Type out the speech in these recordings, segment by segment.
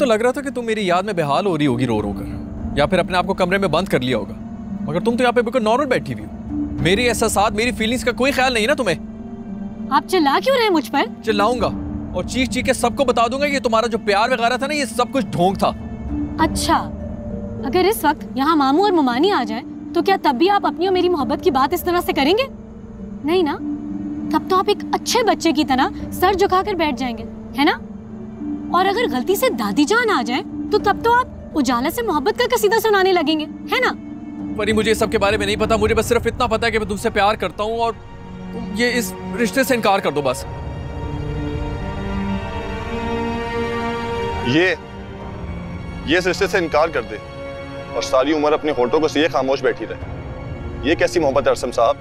तो लग रहा था कि तुम मेरी याद में बेहाल हो रही होगी रो रो कर, या फिर अपने आप को कमरे में बंद कर लिया होगा, मगर तुम तो यहाँ पे बिल्कुल नॉर्मल बैठी हुई हो। मेरी एहसासात, मेरी फीलिंग्स का कोई ख्याल नहीं ना तुम्हें। आप चिल्ला क्यों रहे हैं मुझ पर? चिल्लाऊंगा और चीख चीख के सबको बता दूंगा ये तुम्हारा जो प्यार वगैरह था ना, ये सब कुछ ढोंग था। अच्छा, अगर इस वक्त यहाँ मामू और मुमानी आ जाए तो क्या तब भी आप अपनी और मेरी मोहब्बत की बात इस तरह से करेंगे? नहीं ना, तब तो आप एक अच्छे बच्चे की तरह सर झुकाकर बैठ जाएंगे, है ना? और अगर गलती से दादी जान आ जाए तो तब तो आप उजाला से मोहब्बत का कसीदा सुनाने लगेंगे, है ना? परी, मुझे सब के बारे में नहीं पता, मुझे बस सिर्फ इतना पता है कि मैं तुमसे प्यार करता हूँ और तुम ये इस रिश्ते से इनकार कर दो बस। ये इस रिश्ते से इनकार कर दे और सारी उम्र अपने होठों को सिए खामोश बैठी रहे। ये कैसी मोहब्बत है अरसम साहब?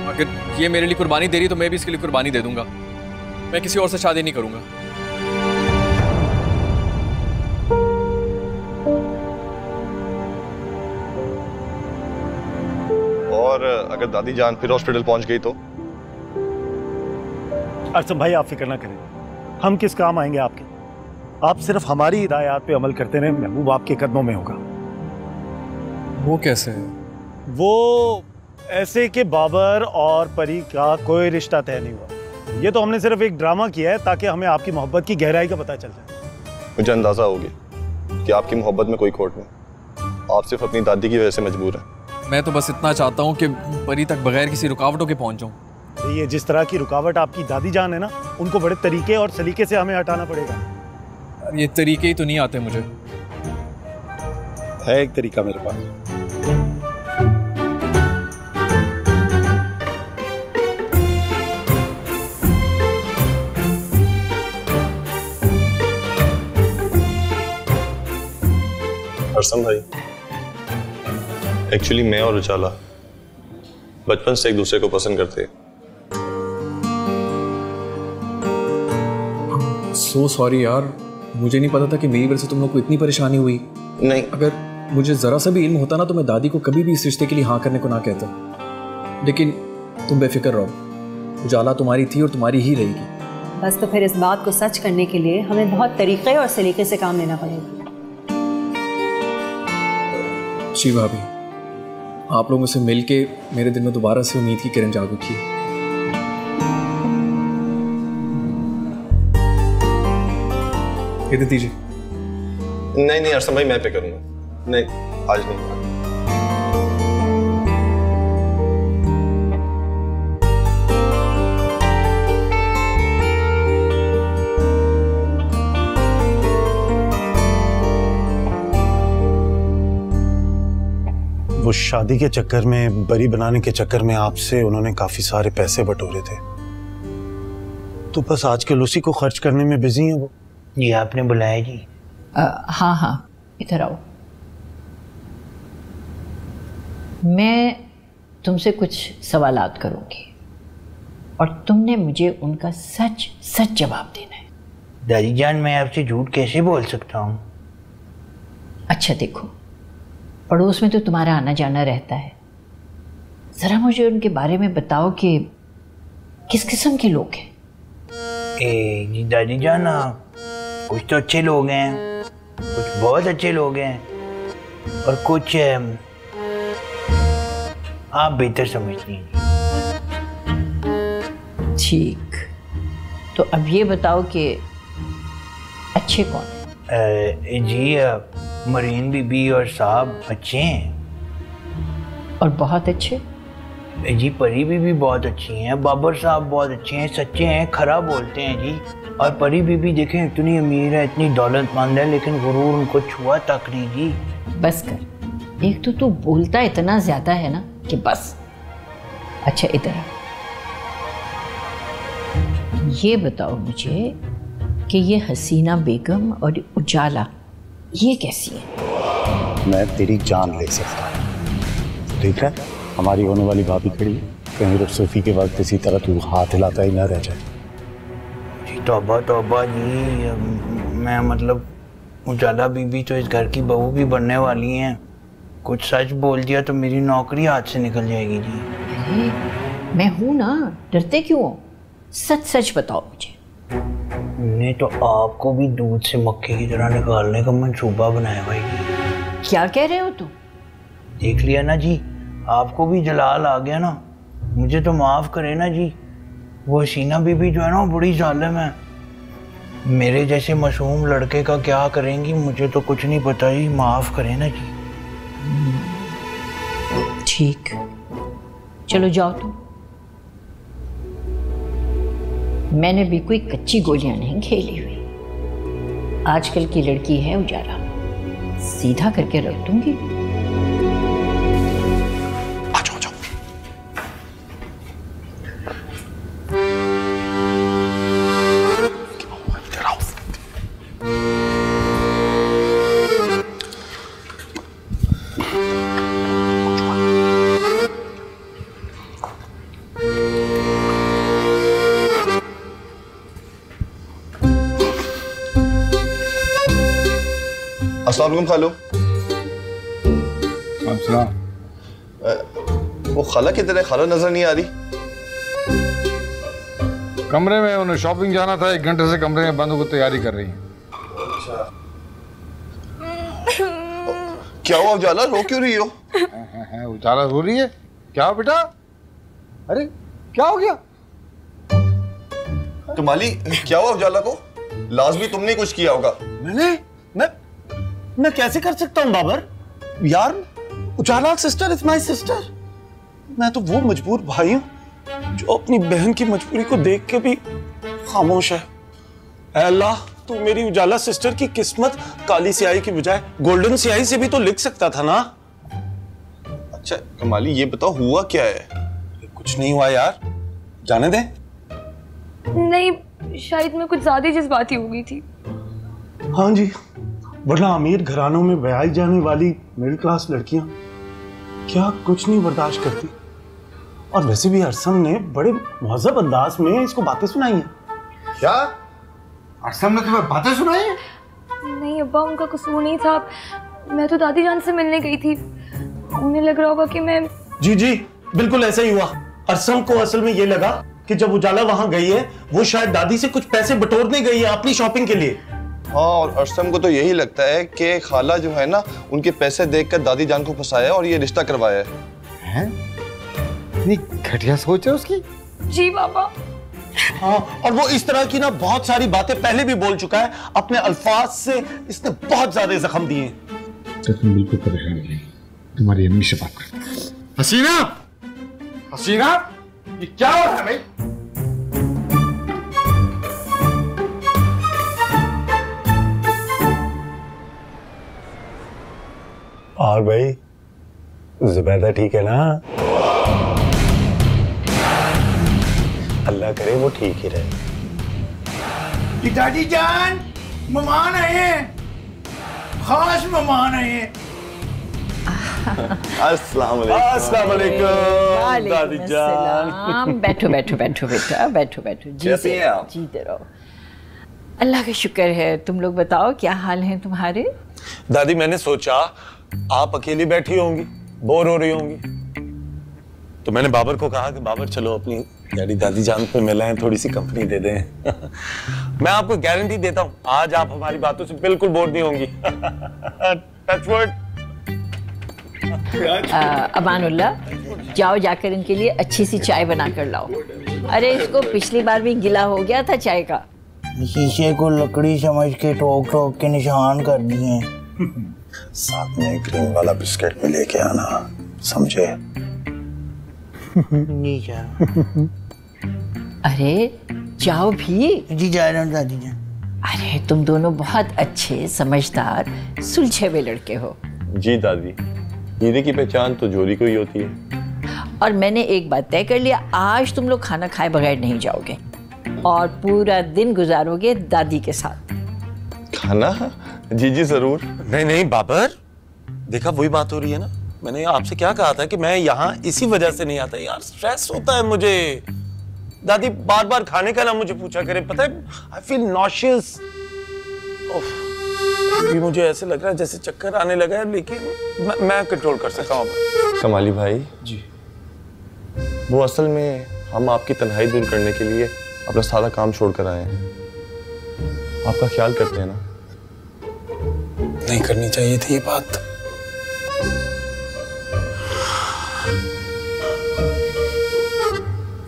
अगर ये मेरे लिए कुर्बानी दे रही तो मैं भी इसके लिए कुर्बानी दे दूंगा। मैं किसी और से शादी नहीं करूंगा। और अगर दादी जान फिर हॉस्पिटल पहुंच गई तो? अरसम भाई, आप फिक्र ना करें, हम किस काम आएंगे आपके। आप सिर्फ हमारी हिदायत पे अमल करते रहे, महबूब आपके कदमों में होगा। वो कैसे? वो ऐसे कि बाबर और परी का कोई रिश्ता तय नहीं हुआ। ये तो हमने सिर्फ एक ड्रामा किया है ताकि हमें आपकी मोहब्बत की गहराई का पता चल जाए। मुझे अंदाजा हो गया कि आपकी मोहब्बत में कोई खोट नहीं, आप सिर्फ अपनी दादी की वजह से मजबूर हैं। मैं तो बस इतना चाहता हूँ कि परी तक बगैर किसी रुकावटों के पहुँच जाऊँ। ये जिस तरह की रुकावट आपकी दादी जान है ना, उनको बड़े तरीके और सलीके से हमें हटाना पड़ेगा। ये तरीके ही तो नहीं आते मुझे। है एक तरीका मेरे पास। अरसम भाई, एक्चुअली मैं और उजाला बचपन से एक दूसरे को पसंद करते हैं। सो सॉरी यार, मुझे नहीं पता था कि मेरी वजह से तुम लोग को इतनी परेशानी हुई। नहीं, अगर मुझे जरा सा भी इल्म होता ना तो मैं दादी को कभी भी इस रिश्ते के लिए हाँ करने को ना कहता। लेकिन तुम बेफिक्र रहो, उजाला तुम्हारी थी और तुम्हारी ही रहेगी। बस तो फिर इस बात को सच करने के लिए हमें बहुत तरीके और सलीके से काम लेना पड़ेगा। जी भाभी, आप लोगों से मिलके मेरे दिल में दोबारा से उम्मीद की किरण जाग उठी है। ये दे दीजिए। नहीं अरसम भाई, मैं पे करूंगा। नहीं, आज नहीं। वो शादी के चक्कर में, बरी बनाने के चक्कर में आपसे उन्होंने काफी सारे पैसे बटोरे थे, तो बस आजकल उसी को खर्च करने में बिजी हैं वो। जी आपने बुलाया जी? हाँ, इधर आओ। मैं तुमसे कुछ सवालात करूंगी और तुमने मुझे उनका सच सच जवाब देना है। दादी जान, मैं आपसे झूठ कैसे बोल सकता हूँ? अच्छा देखो, पड़ोस में तो तुम्हारा आना जाना रहता है, ज़रा मुझे उनके बारे में बताओ कि किस किस्म के लोग हैं। जी दादी जान, कुछ तो अच्छे लोग हैं, कुछ बहुत अच्छे लोग हैं, और कुछ आप बेहतर समझती हैं। ठीक, तो अब ये बताओ कि अच्छे कौन हैं? जी मरीन बीबी और साहब अच्छे हैं। और बहुत अच्छे? जी परी बीबी बहुत अच्छी हैं, बाबर साहब बहुत अच्छे हैं, सच्चे हैं, खरा बोलते हैं जी। और परी बीबी देखें, इतनी अमीर है, इतनी दौलतमंद है, लेकिन गुरूर उनको छुआ तक नहीं जी। बस कर, एक तो तू बोलता इतना ज्यादा है ना कि बस। अच्छा इधर आ, ये बताओ मुझे कि ये हसीना बेगम और उजाला ये कैसी है? मैं तेरी जान ले सकता हूँ, ठीक है? हमारी होने वाली भाभी खड़ी है, कहीं रुखसती के वक्त इसी तरह तू हाथ हिलाता ही ना रह जाए। जी तौबा तौबा जी, मैं मतलब उजाला बीबी तो इस घर की बहू भी बनने वाली हैं, कुछ सच बोल दिया तो मेरी नौकरी हाथ से निकल जाएगी जी। अरे मैं हूं ना, डरते क्यों हो? सच सच बताओ मुझे। ने तो आपको भी दूध से मक्के की तरह निकालने का मंसूबा बनाया भाई जी। क्या कह रहे हो तुम? देख लिया ना जी, आपको भी जलाल आ गया ना। मुझे तो माफ़ करे ना जी, वो हसीना बीबी जो है ना बड़ी जालिम है। मेरे जैसे मासूम लड़के का क्या करेंगी मुझे तो कुछ नहीं पता ही, माफ़ करे ना जी। ठीक, चलो जाओ तुम। मैंने भी कोई कच्ची गोलियां नहीं खेली हुई। आजकल की लड़की है उजाला, सीधा करके रख दूंगी। आ जाओ जाओ। इधर आओ। अस्सलाम वालेकुम खालू। वो खाला किधर है? खाला नजर नहीं आ रही। कमरे में उन्हें शॉपिंग जाना था, 1 घंटे से कमरे में बंद होकर तैयारी कर रही हैं। क्या हुआ उजाला, रो क्यों रही हो? उजाला रो रही है? क्या हो बेटा? अरे क्या हो गया? कमाली क्या हुआ उजाला को? लाजमी तुमने कुछ किया होगा। मैं कैसे कर सकता हूँ बाबर? यार उजाला सिस्टर इज माय सिस्टर। मैं तो वो मजबूर भाई हूँ जो अपनी बहन की मजबूरी को देख के भी खामोश है। ऐ अल्लाह, तू मेरी उजाला सिस्टर की किस्मत काली स्याही की बजाय गोल्डन स्याही से भी तो लिख सकता था ना। अच्छा कमाली ये बताओ हुआ क्या है? कुछ नहीं हुआ यार, जाने दे। नहीं, शायद मैं कुछ ज्यादा जज्बाती हो गई थी। हाँ जी, वरना अमीर घरानों में ब्याई जाने वाली मिडिल क्लास लड़कियां क्या कुछ नहीं बर्दाश्त करती। और वैसे भी अरसम ने बड़े मुहज़्ज़ब अंदाज में इसको बातें सुनाई हैं। क्या अरसम ने तुम्हें बातें सुनाई हैं? नहीं अब्बा, उनका कसूर नहीं था। मैं तो दादी जान से मिलने गई थी, उन्हें लग रहा होगा कि मैं। जी जी बिल्कुल ऐसा ही हुआ। अरसम को असल में ये लगा कि जब उजाला वहां गई है वो शायद दादी से कुछ पैसे बटोरने गई है अपनी शॉपिंग के लिए। हाँ, और अरसम को तो यही लगता है कि खाला जो है ना उनके पैसे देखकर दादी जान को फंसाया और ये रिश्ता करवाया है। इतनी घटिया सोच है उसकी। जी बाबा। हाँ, और वो इस तरह की ना बहुत सारी बातें पहले भी बोल चुका है। अपने अल्फाज से इसने बहुत ज्यादा जख्म दिए। तो तुम बिल्कुल परेशान नहीं, तुम्हारी अम्मी से बात कर। हसीना, हसीना, ये क्या हो रहा है भाई? और भाई जुबैदा ठीक है ना? अल्लाह करे वो ठीक ही रहे। दादी जान, मेहमान आए हैं, खास मेहमान आए हैं। अस्सलाम वालेकुम दादी जान। बैठो बैठो बैठो बेटा, बैठो बैठो। कैसे हैं आप? जीते रहो। अल्लाह का शुक्र है। तुम लोग बताओ क्या हाल है तुम्हारे? दादी मैंने सोचा आप अकेली बैठी होंगी, बोर हो रही होंगी, तो मैंने बाबर को कहा कि बाबर चलो अपनी डैडी दादी जान पे मिलाएं, थोड़ी सी कंपनी दे दें। मैं आपको गारंटी देता हूं आज आप हमारी बातों से बिल्कुल बोर नहीं होंगी। Touch wood. अमानुल्लाह, जाओ जाकर इनके लिए अच्छी सी चाय बना कर लाओ। अरे इसको पिछली बार भी गिला हो गया था चाय का। शीशे को लकड़ी समझ के ठोक ठोक के निशान कर दिए। साथ में क्रीम वाला बिस्किट भी लेके आना, समझे? जी जान। अरे जाओ भी। जी जा रहा हूँ दादी जान। अरे तुम दोनों बहुत अच्छे, समझदार, सुलझे हुए लड़के हो। जी दादी, हीरे की पहचान तो जोरी को ही होती है। और मैंने एक बात तय कर लिया, आज तुम लोग खाना खाए बगैर नहीं जाओगे और पूरा दिन गुजारोगे दादी के साथ। खाना? जी जी जरूर। नहीं नहीं बाबर, देखा वही बात हो रही है ना। मैंने आपसे क्या कहा था कि मैं यहाँ इसी वजह से नहीं आता यार, स्ट्रेस होता है मुझे। दादी बार बार खाने का ना मुझे पूछा करे, पता है आई फील नॉशियस। अभी मुझे ऐसे लग रहा है जैसे चक्कर आने लगा है, लेकिन मैं कंट्रोल कर सकता हूँ। कमाली भाई जी, वो असल में हम आपकी तन्हाई दूर करने के लिए अपना सारा काम छोड़कर आए हैं। आपका ख्याल करते हैं ना। नहीं करनी चाहिए थी ये बात।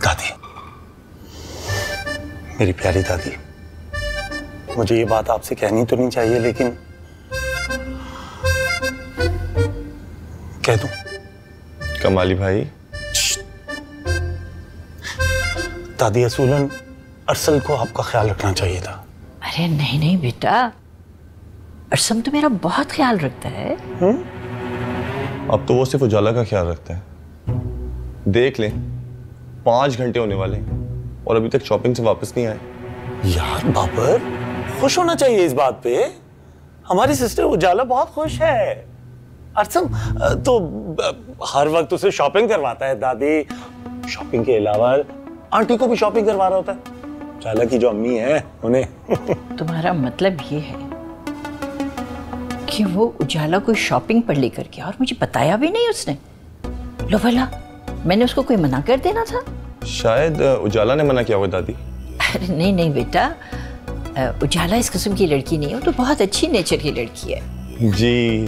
दादी, मेरी प्यारी दादी, मुझे ये बात आपसे कहनी तो नहीं चाहिए, लेकिन कह दूं? कमाली भाई। दादी, असूलन अरसल को आपका ख्याल रखना चाहिए था। अरे नहीं नहीं बेटा, अरसम तो मेरा बहुत ख्याल रखता है। अब तो वो सिर्फ उजाला का ख्याल रखता है। देख लें, 5 घंटे होने वाले हैं और अभी तक शॉपिंग से वापस नहीं आए। यार बाबर, खुश होना चाहिए इस बात पे। हमारी सिस्टर उजाला बहुत खुश है। अरसम तो हर वक्त उसे शॉपिंग करवाता है दादी। शॉपिंग के अलावा आंटी को भी शॉपिंग करवा रहा होता है। उजाला की जो अम्मी है उन्हें। तुम्हारा मतलब ये है कि वो उजाला कोई शॉपिंग पर लेकर गया और मुझे बताया भी नहीं उसने? लो भला, मैंने उसको कोई मना कर देना था? शायद उजाला ने मना किया होगा दादी। अरे नहीं नहीं बेटा, उजाला इस किस्म की लड़की नहीं है, वो तो बहुत अच्छी नेचर की लड़की है। जी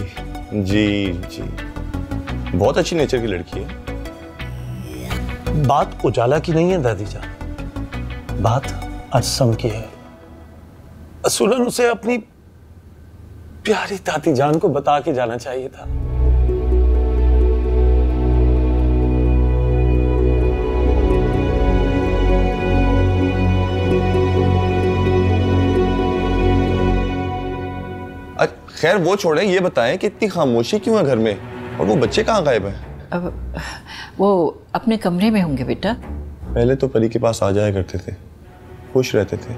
जी जी, बहुत अच्छी नेचर की लड़की है। बात उजाला की नहीं है दादी जान, बात अरसम की है। असूलन उसे अपनी प्यारी दादी जान को बता के जाना चाहिए था। खैर वो छोड़ें, ये बताएं कि इतनी खामोशी क्यों है घर में, और वो बच्चे कहाँ गायब हैं? अब वो अपने कमरे में होंगे बेटा। पहले तो परी के पास आ जाया करते थे, खुश रहते थे,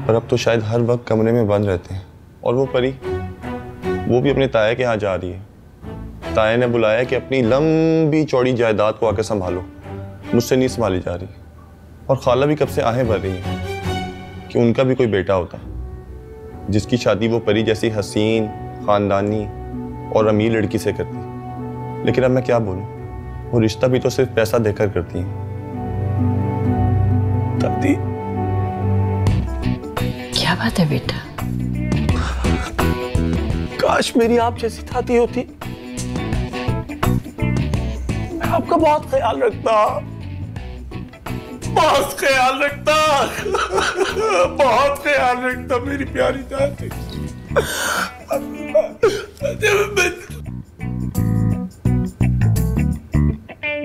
पर अब तो शायद हर वक्त कमरे में बंद रहते हैं। और वो परी, वो भी अपने ताया के यहाँ जा रही है। ताया ने बुलाया कि अपनी लंबी चौड़ी जायदाद को आकर संभालो, मुझसे नहीं संभाली जा रही। और खाला भी कब से आहें भर रही हैं कि उनका भी कोई बेटा होता, जिसकी शादी वो परी जैसी हसीन, खानदानी और अमीर लड़की से करती। लेकिन अब मैं क्या बोलूं, वो रिश्ता भी तो सिर्फ पैसा देकर करती हैं। दादी, क्या बात है बेटा? काश मेरी आप जैसी दादी होती। मैं आपका बहुत ख्याल रखता, बहुत ख्याल रखता, बहुत ख्याल रखता मेरी प्यारी दादी।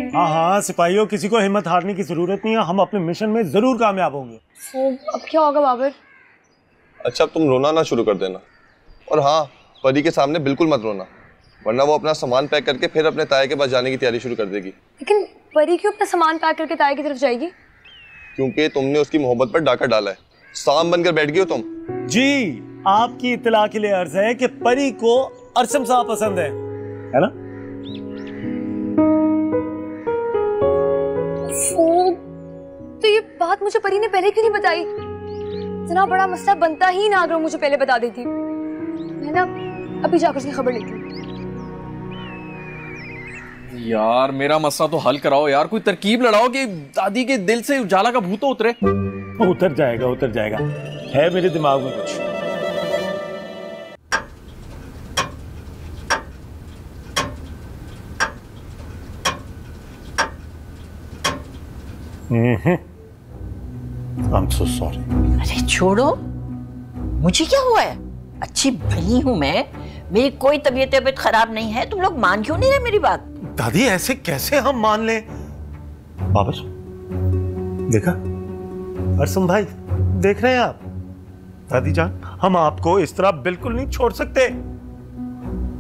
हाँ हाँ सिपाहियों, किसी को हिम्मत हारने की जरूरत नहीं है। हम अपने मिशन में जरूर कामयाब होंगे। तो अब क्या होगा बाबर? अच्छा, अब तुम रोना ना शुरू कर देना। और हाँ, परी के सामने बिल्कुल मत रोना, वरना वो अपना सामान पैक करके फिर अपने ताए के पास जाने की तैयारी शुरू कर देगी। लेकिन परी क्यों अपना सामान पैक करके ताए की तरफ जाएगी? क्योंकि तुमने उसकी मोहब्बत पर डाका डाला है। सांप बनकर बैठ गई हो तुम। जी, आपकी इत्तला के लिए अर्ज है कि परी को अरसम साहब पसंद है ना? तो ये बात मुझे परी ने पहले क्यों नहीं बताई? इतना बड़ा मसला बनता ही ना अगर मुझे पहले बता देती। मैं ना अभी जाकर उसकी खबर लेती हूँ। यार मेरा मसला तो हल कराओ यार, कोई तरकीब लड़ाओ कि दादी के दिल से उजाला का भूत तो उतरे। उतर जाएगा, उतर जाएगा, है मेरे दिमाग में कुछ। I'm so sorry. अरे छोड़ो, मुझे क्या हुआ है? अच्छी भली हूं मैं, मेरी कोई तबीयत खराब नहीं है। तुम लोग मान क्यों नहीं रहे मेरी बात? दादी, ऐसे कैसे हम मान लें? बाबर, देखा? अरसम भाई, देख रहे हैं आप? दादी जान, हम आपको इस तरह बिल्कुल नहीं छोड़ सकते।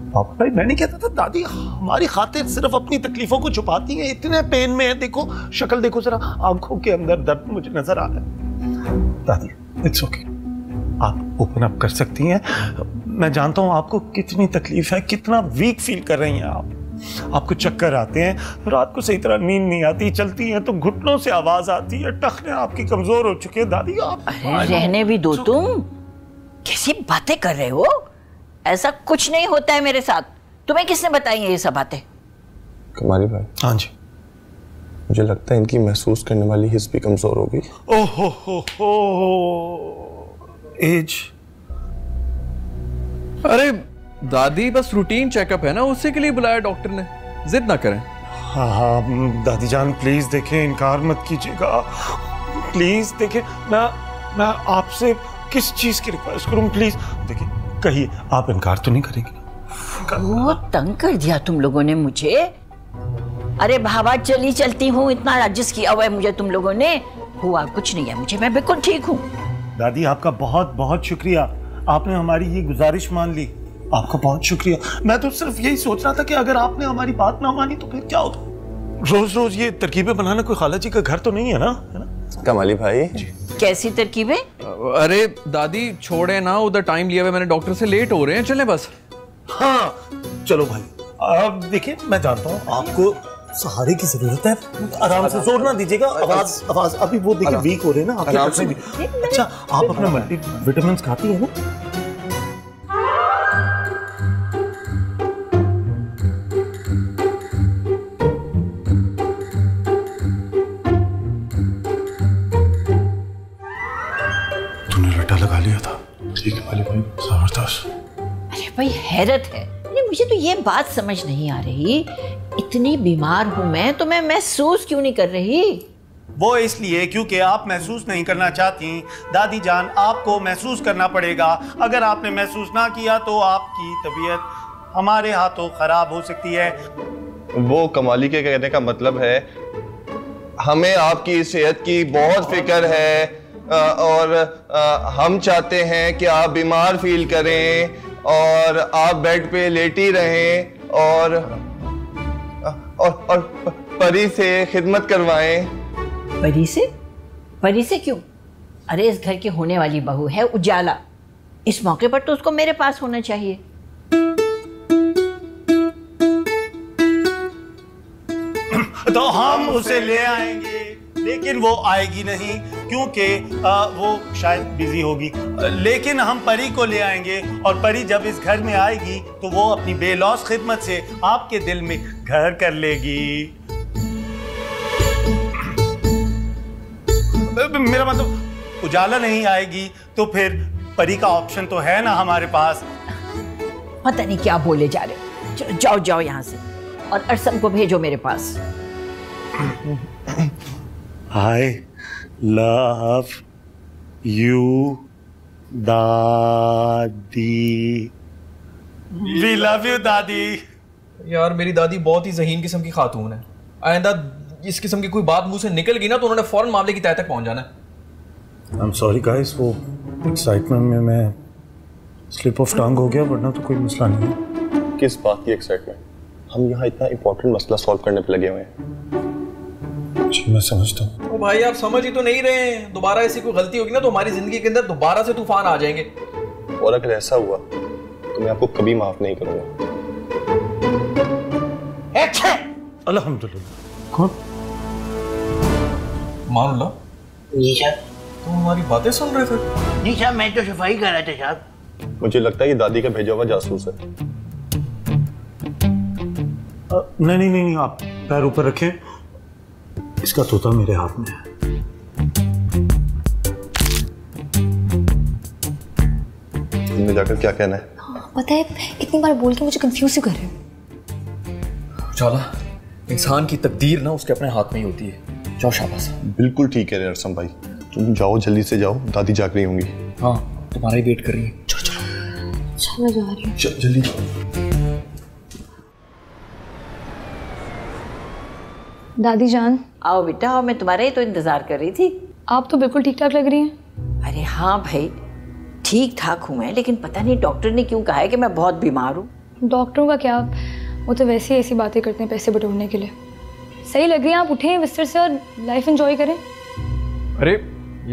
बाबर भाई, मैं नहीं कहता था दादी हमारी खातिर सिर्फ अपनी तकलीफों को छुपाती हैं, इतने पेन में है। देखो शक्ल देखो जरा, आंखों के अंदर दर्द मुझे नजर आ रहा है। दादी, इट्स ओके, आप ओपन अप कर सकती हैं। मैं जानता हूं आपको कितनी तकलीफ है, कितना वीक फील कर रही हैं आप। आपको चक्कर आते हैं, रात को सही तरह नींद नहीं आती, चलती हैं तो घुटनों से आवाज आती है, टखने आपकी कमजोर हो चुके हैं। दादी आप रहने भी दो। तुम कैसी बातें कर रहे हो? ऐसा कुछ नहीं होता है मेरे साथ। तुम्हें किसने बताई है ये सब बातें? कमाली भाई। हाँ जी, मुझे लगता है इनकी महसूस करने वाली हिस्स भी कमजोर होगी। ओहो हो एज। अरे दादी बस रूटीन चेकअप है ना, उसी के लिए बुलाया डॉक्टर ने, जिद ना करें। हाँ दादी जान प्लीज देखें, इनकार मत कीजिएगा प्लीज। देखें मैं आपसे किस चीज की रिक्वेस्ट करूं प्लीज। देखिए कहिए, आप इनकार तो नहीं करेंगे? वो तंग कर दिया तुम लोगों ने मुझे। अरे भावा चलती हूँ, इतना एडजस्ट किया हुआ है मुझे तुम लोगों ने। हुआ कुछ नहीं है मुझे, मैं बिल्कुल ठीक हूँ। दादी आपका बहुत बहुत शुक्रिया, आपने हमारी ये गुजारिश मान ली, आपका बहुत शुक्रिया। मैं तो सिर्फ यही सोच रहा था कि अगर आपने हमारी बात ना मानी तो फिर क्या होता। रोज रोज ये तरकीबें बनाना कोई खाला जी का घर तो नहीं है ना, है ना? कमाली भाई कैसी तरकीबें? अरे दादी छोड़े ना, उधर टाइम लिया हुआ मैंने डॉक्टर से, लेट हो रहे हैं, चले बस। हाँ चलो भाई, अब देखिए मैं जानता हूँ आपको सहारे की जरूरत है, आराम से, जोर ना दीजिएगा। आवाज अभी वो देखिए वीक हो रहे हैं ना आपके भी। अच्छा आप अपना मल्टी विटामिन खाती है ना? तूने रट्टा लगा लिया था। ठीक है वाली भाई, जबरदस्त। अरे भाई हैरत है, अरे मुझे तो ये बात समझ नहीं आ रही, इतनी बीमार हूं मैं तो मैं महसूस क्यों नहीं कर रही? वो इसलिए क्योंकि आप महसूस नहीं करना चाहती। दादी जान आपको महसूस करना पड़ेगा, अगर आपने महसूस ना किया तो आपकी तबीयत हमारे हाथों खराब हो सकती है। वो कमाली के कहने का मतलब है हमें आपकी सेहत की बहुत फिक्र है और हम चाहते हैं कि आप बीमार फील करें और आप बेड पे लेटी रहें और परी से खिदमत करवाएं। परी से? परी से क्यों? अरे इस घर की होने वाली बहू है उजाला, इस मौके पर तो उसको मेरे पास होना चाहिए। तो हम उसे ले आएंगे, लेकिन वो आएगी नहीं क्योंकि वो शायद बिजी होगी, लेकिन हम परी को ले आएंगे और परी जब इस घर में आएगी तो वो अपनी बेलौस खिदमत से आपके दिल में घर कर लेगी। मेरा मतलब उजाला नहीं आएगी तो फिर परी का ऑप्शन तो है ना हमारे पास। पता नहीं क्या बोले जा रहे हो, चलो जाओ जाओ यहाँ से और अरसम को भेजो मेरे पास। I love you, दादी। We love you, दादी। यार मेरी दादी बहुत ही ज़हीन किस्म की खातून है, आइंदा इस किस्म की कोई बात मुंह से निकल गई ना तो उन्होंने फौरन मामले की तह तक पहुंच जाना है। I'm sorry guys, वो एक्साइटमेंट में मैं स्लिप ऑफ टंग हो गया, वरना तो कोई मसला नहीं है। किस बात की एक्साइटमेंट? हम यहाँ इतना इंपॉर्टेंट मसला सॉल्व करने पे लगे हुए हैं। जी मैं समझता हूँ। ओ भाई आप समझ ही तो नहीं रहे हैं, दोबारा ऐसी कोई गलती होगी ना तो हमारी जिंदगी के अंदर दोबारा से तूफान आ जाएंगे, और अगर ऐसा हुआ तो मैं आपको कभी माफ नहीं करूंगा। अल्हम्दुलिल्लाह। कौन? मानुल्लाह जी साहब। तुम हमारी बातें सुन रहे थे? नहीं साहब, मैं तो सफाई कर रहा था साहब। मुझे लगता है ये दादी का भेजा हुआ जासूस है। नहीं, आप पैर ऊपर रखें, इसका तोता मेरे हाथ में है। तुमने जाकर क्या कहना है? पता है कितनी बार बोल के मुझे कंफ्यूज ही कर रहे हो। उजाला, इंसान की तकदीर ना उसके अपने हाथ में ही होती है। जाओ शाबाश। बिल्कुल ठीक है अरसम भाई, तुम जाओ जल्दी से जाओ, दादी जाग रही होंगी। हाँ तुम्हारा ही वेट कर रही है। चलो अच्छा मैं जा रही हूँ। जल्दी जाओ। दादी जान। आओ बेटा आओ, मैं तुम्हारा ही तो इंतजार कर रही थी। आप तो बिल्कुल ठीक ठाक लग रही हैं। अरे हाँ भाई ठीक ठाक हूँ मैं, लेकिन पता नहीं डॉक्टर ने क्यों कहा है कि मैं बहुत बीमार हूँ। डॉक्टरों का क्या, वो तो वैसे ही ऐसी बातें करते हैं पैसे बटोरने के लिए। सही लग रही है, आप उठें बिस्तर से और लाइफ एंजॉय करें। अरे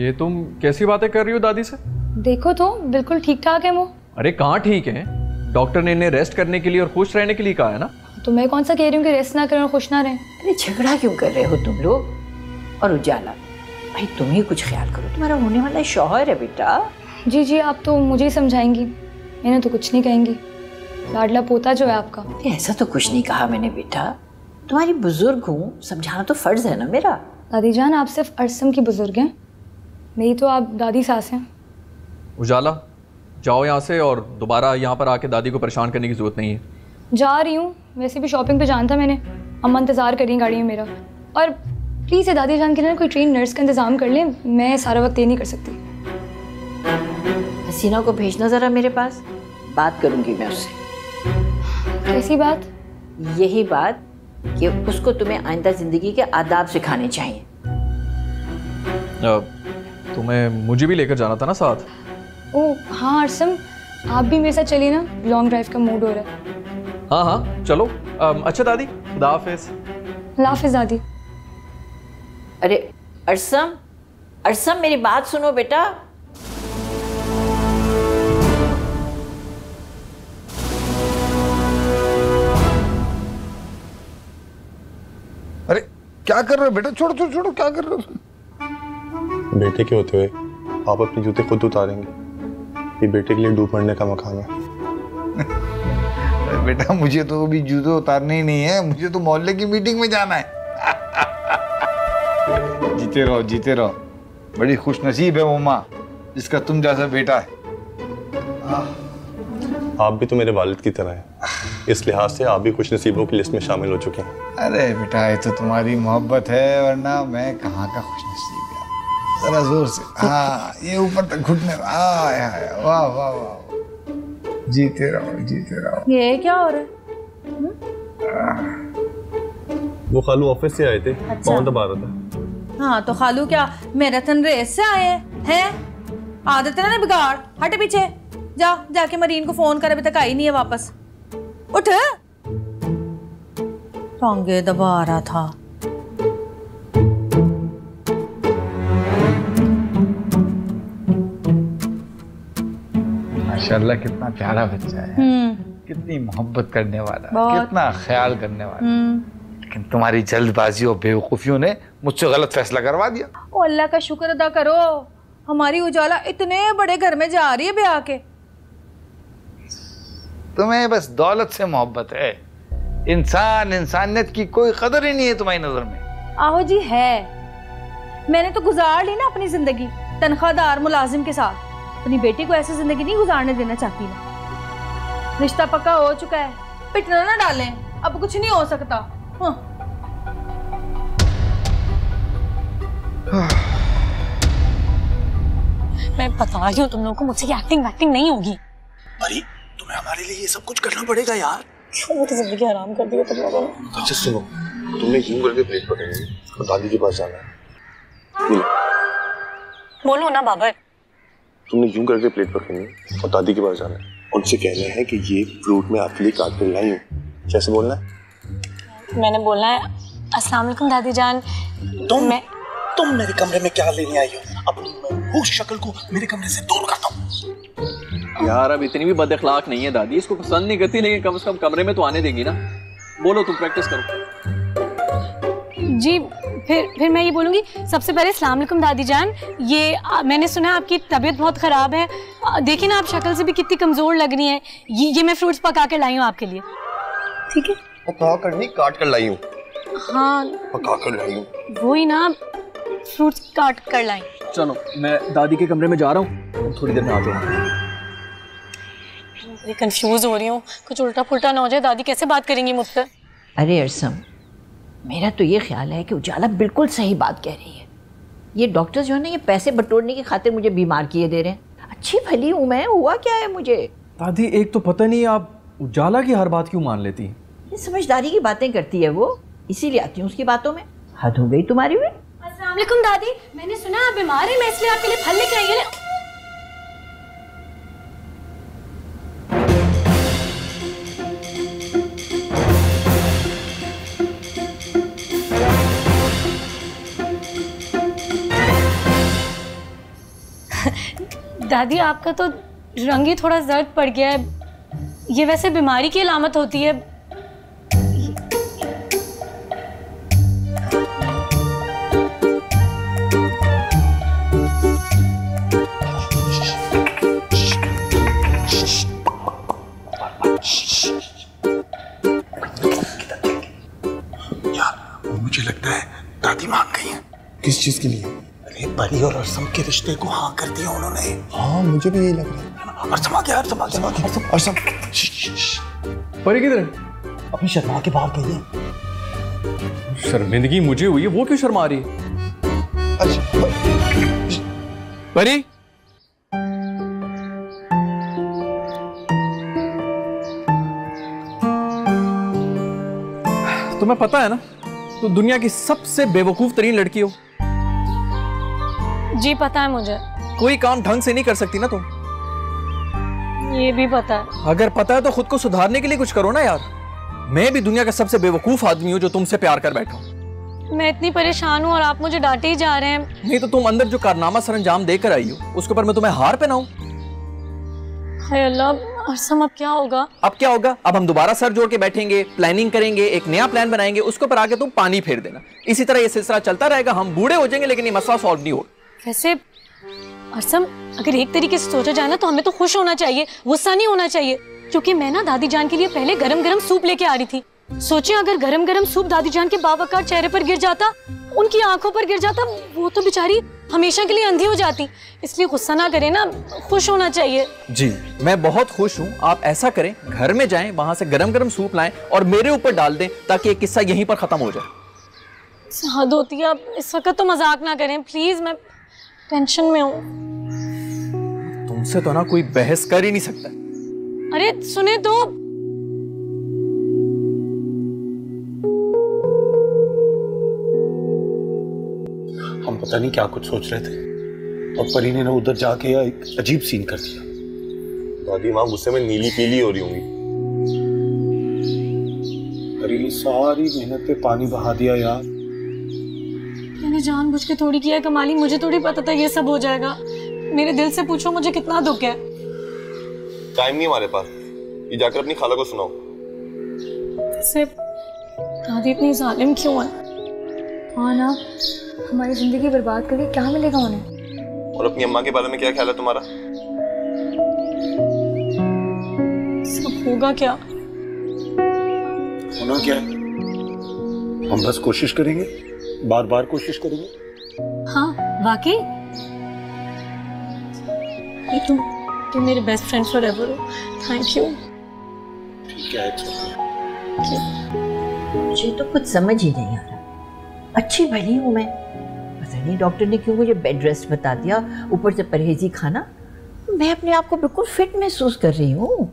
ये तुम कैसी बातें कर रही हो दादी से? देखो तो बिल्कुल ठीक ठाक है वो। अरे कहाँ ठीक है, डॉक्टर ने इन्हें रेस्ट करने के लिए और खुश रहने के लिए कहा है ना। तो मैं कौन सा कह रही हूँ कि रेस्ट ना करें और खुश ना रहें। अरे झगड़ा क्यों कर रहे हो तुम लोग? और उजाला भाई तुम ही कुछ ख्याल करो, तुम्हारा होने वाला शौहर है बेटा। जी आप तो मुझे ही समझाएंगी, मैंने तो कुछ नहीं कहेंगी। लाडला पोता जो है आपका। ऐसा तो कुछ नहीं कहा मैंने बेटा, तुम्हारी बुजुर्ग हूँ, समझाना तो फर्ज है ना मेरा। दादी जान आप सिर्फ अरसम की बुजुर्ग हैं, मेरी तो आप दादी सास हैं। उजाला, जाओ यहाँ से और दोबारा यहाँ पर आके दादी को परेशान करने की जरूरत नहीं है। जा रही हूँ, वैसे भी शॉपिंग पे जाना था मैंने, अम्मा इंतज़ार कर रही हैं गाड़ी में मेरा। और प्लीज़ दादी जान के लिए कोई ट्रेन नर्स का इंतज़ाम कर लें, मैं सारा वक्त ये नहीं कर सकती। हसीना को भेजना ज़रा मेरे पास, बात करूँगी मैं उससे। कैसी बात? यही बात कि उसको तुम्हें आइंदा ज़िंदगी के आदाब सिखाने चाहिए। तुम्हें मुझे भी लेकर जाना था ना साथ। ओह हाँ अरसम, आप भी मेरे साथ चलिए ना, लॉन्ग ड्राइव का मूड हो रहा है। हाँ हाँ चलो। अच्छा दादी, खुदा हाफिज़। अल्लाह हाफिज़ दादी। अरे अरसम, अरसम मेरी बात सुनो बेटा। अरे क्या कर रहे हो बेटा? छोड़ो छोड़ो छोड़ो, क्या कर रहे हो? बेटे के होते हुए आप अपने जूते खुद उतारेंगे? ये बेटे के लिए डूब मरने का मकाम है। बेटा मुझे तो अभी जूते उतारने ही नहीं है, मुझे तो मोहल्ले की मीटिंग में जाना है। जीते रहो जीते रहो, बड़ी खुशनसीब है वो माँ जिसका तुम जैसा बेटा है। आप भी तो मेरे वालिद की तरह हैं, इस लिहाज से आप भी खुशनसीबों की लिस्ट में शामिल हो चुके हैं। अरे बेटा ये तो तुम्हारी मोहब्बत है, वरना मैं कहाँ का खुशनसीब यार। जरा जोर से, हाँ ये ऊपर तक घुटने, वाह वाह वाह, जीते रहो जीते रहो। ये क्या हो रहा है? वो खालू ऑफिस से आए थे, पाँव दबा रहा था। हाँ तो खालू क्या मैराथन रेस से आए हैं? आदत है ना बिगाड़, हटे पीछे जा, जाके मरीन को फोन कर, अभी तक आई नहीं है वापस। उठ, टांगे दबा रहा था। माशाल्लाह कितना प्यारा बच्चा है, कितनी मोहब्बत करने वाला, कितना ख्याल करने वाला। लेकिन तुम्हारी जल्दबाजी और बेवकूफियों ने मुझसे गलत फैसला करवा दिया। ओ अल्लाह का शुक्र अदा करो, हमारी उजाला इतने बड़े घर में जा रही है ब्याह के। तुम्हें बस दौलत से मोहब्बत है, इंसान इंसानियत की कोई कदर ही नहीं है तुम्हारी नजर में। आहो जी है, मैंने तो गुजार ली ना अपनी जिंदगी तनख्वाहदार मुलाजिम के साथ, अपनी बेटी को ऐसी जिंदगी नहीं गुजारने देना चाहती मैं। रिश्ता पक्का हो चुका है, पिटना ना डालें, अब कुछ नहीं हो सकता। हाँ। मैं बता रही हूँ तुम लोगों को, मुझसे एक्टिंग वैक्टिंग नहीं होगी। अरे तुम्हें हमारे लिए ये सब कुछ करना पड़ेगा यार। वो तो जिंदगी आराम कर दी है तुम लोगों ने। अच्छा सुनो, तुमने यूं करके प्लेट पकड़नी और दादी के पास जाना है। बोलो ना बाबर। तुमने यूं करके प्लेट पकड़नी और दादी के पास जाना है, उनसे कहना है कि ये फ्रूट मैं आपके लिए काट कर लाई हूँ। कैसे बोलना है? मैंने बोलना है अस्सलाम वालेकुम दादी जान। तुम मेरे कमरे में क्या लेने आई हो? अपनी मनहूस शक्ल को मेरे कमरे से दूर करता हूँ। यार अब इतनी भी बदअखलाक नहीं है दादी, इसको पसंद नहीं करती, लेकिन कम से कम कमरे में तो आने देंगी ना। बोलो, तुम प्रैक्टिस करो। जी फिर मैं ये बोलूँगी, सबसे पहले अस्सलाम वालेकुम दादी जान। ये मैंने सुना है आपकी तबीयत बहुत ख़राब है, देखिए ना आप शक्ल से भी कितनी कमज़ोर लग रही हैं। ये मैं फ्रूट्स पका कर लाई हूँ आपके लिए, ठीक है? पका कर नहीं, काट कर लाई हूँ। हाँ पका कर लाई हूँ, वही ना, फ्रूट्स काट कर लाई। चलो मैं दादी के कमरे में जा रहा हूँ, थोड़ी देर में आ जाऊँगा। मैं कंफ्यूज हो रही हूँ, कुछ उल्टा पुल्टा ना हो जाए, दादी कैसे बात करेंगी मुझसे? अरे अरसम, मेरा तो ये ख्याल है कि उजाला बिल्कुल सही बात कह रही है। ये डॉक्टर जो है ना, ये पैसे बटोरने की खातिर मुझे बीमार किए दे रहे हैं। अच्छी भली हूँ मैं, हुआ क्या है मुझे? दादी एक तो पता नहीं आप उजाला की हर बात क्यों मान लेती हैं? ये समझदारी की बातें करती है वो, इसीलिए आती हूँ उसकी बातों में। हद हो गई तुम्हारी भी। अस्सलाम वालेकुम दादी, मैंने सुना आप बीमार हैं, मैं इसलिए आपके लिए फल लेके आई हूँ। दादी आपका तो रंग ही थोड़ा जर्द पड़ गया है, ये वैसे बीमारी की अलामत होती है। लगता है दादी मान गई हैं। किस चीज के लिए? अरे परी और अरसम के रिश्ते को हाँ कर दिया उन्होंने। हाँ मुझे भी यही लग रहा है। अरसम आ गया, अरसम आ गया, अरसम परी किधर है? अपनी शर्मा के बाहर गई है। शर्मिंदगी मुझे हुई है, वो क्यों शर्मा रही है? परी तुम्हें पता है ना, तो दुनिया की सबसे बेवकूफ तरीन लड़की हो। जी पता है मुझे। कोई काम ढंग से नहीं कर सकती ना तुम। ये भी पता है। अगर पता है तो खुद को सुधारने के लिए कुछ करो ना यार। मैं भी दुनिया का सबसे बेवकूफ आदमी हूँ जो तुमसे प्यार कर बैठा हूँ। मैं इतनी परेशान हूँ और आप मुझे डांटे ही जा रहे हैं। नहीं तो तुम अंदर जो कारनामा सरंजाम देकर आई हो उसके ऊपर मैं तुम्हें हार पहनाऊं? हाय अल्लाह, अरसम अब क्या होगा? अब क्या होगा? अब हम दोबारा सर जोड़ के बैठेंगे, प्लानिंग करेंगे, एक नया प्लान बनाएंगे, उसके ऊपर आके तुम पानी फेर देना। इसी तरह ये सिलसिला चलता रहेगा। हम बूढ़े हो जाएंगे लेकिन ये मसला सॉल्व नहीं होगा। वैसे अरसम, अगर एक तरीके से सोचा जाए ना तो हमें तो खुश होना चाहिए, गुस्सा नहीं होना चाहिए। क्योंकि मैं ना दादी जान के लिए पहले गरम गरम सूप लेके आ रही थी। सोचे अगर गरम गरम सूप दादी जान के बावकार चेहरे पर गिर जाता, उनकी आंखों पर गिर जाता, वो तो बेचारी हमेशा के लिए अंधी हो जाती। इसलिए गुस्सा ना करें ना, खुश होना चाहिए। जी मैं बहुत खुश हूँ। आप ऐसा करें, घर में जाएं, वहां से गरम गरम सूप लाएं और मेरे ऊपर डाल दें ताकि ये किस्सा यहीं पर खत्म हो जाए। हद होती है। आप इस वक्त तो मजाक ना करें प्लीज, मैं टेंशन में हूँ। तुमसे तो ना कोई बहस कर ही नहीं सकता। अरे सुने तो। हम पता नहीं क्या कुछ सोच रहे थे और परी ने ना उधर जाके एक अजीब सीन कर दिया। दादी माँ गुस्से में नीली पीली हो रही होंगी। परी ने सारी मेहनत पे पानी बहा दिया यार। मैंने जानबूझ के थोड़ी किया कमाली, मुझे थोड़ी पता था ये सब हो जाएगा। मेरे दिल से पूछो मुझे कितना दुख है। टाइम नहीं हमारे पास, ये जाकर अपनी खाला को सुनाओ। सिर्फ दादी इतनी जालिम क्यों है? हाँ ना, हमारी जिंदगी बर्बाद करके क्या मिलेगा उन्हें? और अपनी अम्मा के बारे में क्या ख्याल है तुम्हारा? सब होगा क्या? होना क्या है? हम बस कोशिश करेंगे, बार बार कोशिश करेंगे। हाँ वाकई तुम मेरे बेस्ट फ्रेंड फॉरएवर हो। Thank you. ठीक है, मुझे तो कुछ समझ ही नहीं आ रहा। अच्छी भली हूँ मैं, पता नहीं डॉक्टर ने क्यों मुझे बेड रेस्ट बता दिया, ऊपर से परहेजी खाना। मैं अपने आप को बिल्कुल फिट महसूस कर रही हूँ।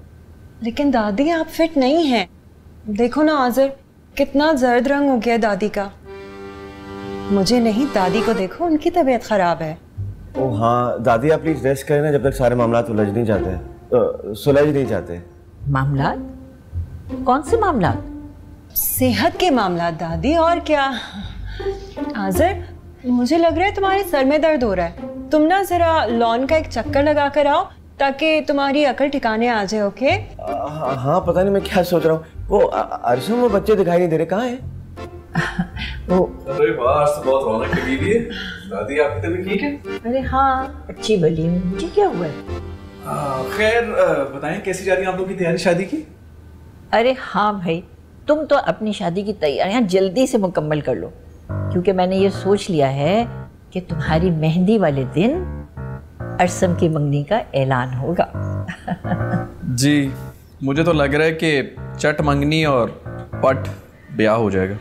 लेकिन दादी आप फिट नहीं हैं। देखो ना आज़र, कितना जर्द रंग हो गया दादी का। मुझे नहीं, दादी को देखो, उनकी तबीयत खराब है। ओह हाँ दादी, आप प्लीज रेस्ट करें ना जब तक सारे मामला सुलझ नहीं जाते। मामला? कौन से मामला? सेहत के मामला दादी, और क्या। आज़र, मुझे लग रहा है तुम्हारे सर में दर्द हो रहा है। तुम ना जरा लॉन का एक चक्कर लगा कर आओ ताकि तुम्हारी अकल ठिकाने आ जाए। ओके? हाँ पता नहीं मैं क्या सोच रहा हूँ। वो अरसम, वो बच्चे दिखाई नहीं दे रहे, कहाँ हैं? वो अरे वाह, आज तो बहुत रौनक लगी हुई है। दादी आपकी तबीयत ठीक है? अरे हाँ अच्छी भली हूँ। मुझे क्या हुआ है? खैर बताएं कैसी जा रही है आप लोग की तैयारी शादी की? अरे हाँ भाई, तुम तो अपनी शादी की तैयारियां जल्दी से मुकम्मल कर लो, क्योंकि मैंने ये सोच लिया है कि तुम्हारी मेहंदी वाले दिन अरसम की मंगनी का ऐलान होगा। जी मुझे तो लग रहा है कि चट मंगनी और पट ब्याह हो जाएगा।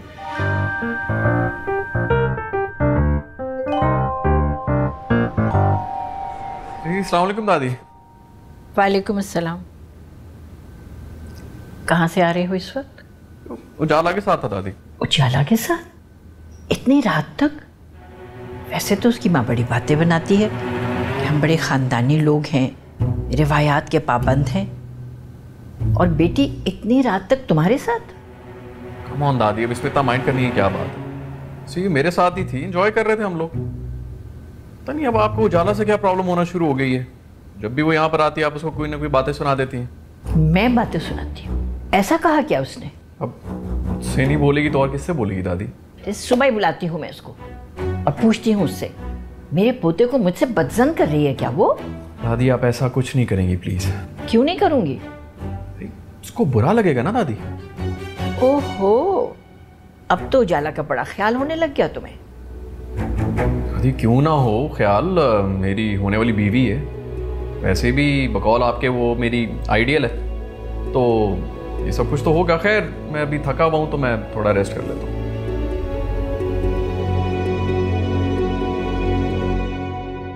अस्सलाम वालेकुम दादी। वालेकुम अस्सलाम। कहाँ से आ रहे हो इस वक्त? उजाला के साथ था दादी। उजाला के साथ? इतनी रात तक? वैसे तो उसकी माँ बड़ी बातें बनाती है कि हम बड़े ख़ानदानी लोग हैं, रिवायात के पाबंद हैं, और बेटी इतनी रात तक तुम्हारे साथ? कम ऑन दादी, अब इसमें इतना माइंड करने की क्या बात है। सी मेरे साथ ही थी, एंजॉय कर रहे थे हम लोग। पता नहीं अब आपको उजाला से क्या प्रॉब्लम होना शुरू हो गई है। जब भी वो यहाँ पर आती है आप उसको कोई ना कोई बातें सुना देती हैं। मैं बातें सुनाती हूँ? ऐसा कहा क्या उसने? अब मुझसे नहीं बोलेगी तो और किससे बोलेगी दादी? सुबह ही बुलाती हूँ मैं उसको और पूछती हूँ उससे, मेरे पोते को मुझसे बदजन कर रही है क्या वो? दादी आप ऐसा कुछ नहीं करेंगी प्लीज। क्यों नहीं करूँगी? उसको बुरा लगेगा ना दादी। ओहो, अब तो उजाला का बड़ा ख्याल होने लग गया तुम्हें। दादी क्यों ना हो ख्याल, मेरी होने वाली बीवी है, वैसे भी बकौल आपके वो मेरी आइडियल है, तो ये सब कुछ तो होगा। खैर मैं अभी थका हुआ हूँ तो मैं थोड़ा रेस्ट कर लेता हूँ।